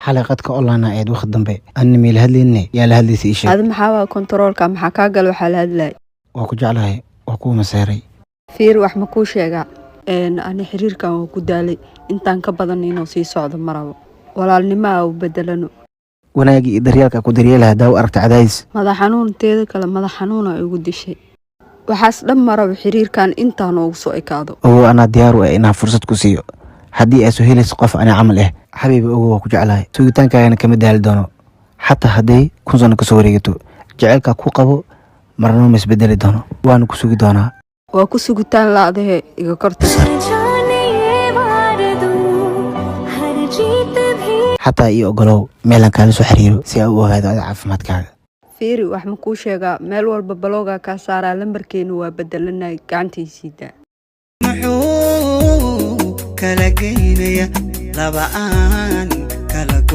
حلقتك أونلاين أيد وقت دنبي أنا ميل هدليني يا لهدلي سيشة هذا محاوى كنترول كم حكا قالوا حال هدلاي وأكو جعلها وأكو مساري فير wax ma ku sheega aan xiriirkan oo ku daalay intaan ka badan inuu sii socdo marabo walaalnimo oo bedelano wanaagi daryaalka ku daryeelaha daaw aragta cadays madax xanuun teeda kale madax xanuun ay ugu dishay waxaas dhan marabo xiriirkan intaan ugu soo ekaado oo ana diyaar u ah inaan fursad ku siiyo haddii ay soo helayso qof aan camal ah xabiibi oo ku jeclahay sugitaankaagana kama daali doono xataa hadday kun sano kasoo wareegato jacaylka ku qabo marnaba ma isbedeli doono waan ku sugi doonaa waa ku sugitaan laadahe iga korta xataa ii ogolow meelan kaala soo xiriiro si aan u ogaado caafimaadkaaga fiiri wax ma ku sheegaa meel walba balooga ka saaraa lambarkeenu waa bedelanay gacantiisida muxuu kala geynaya laba aan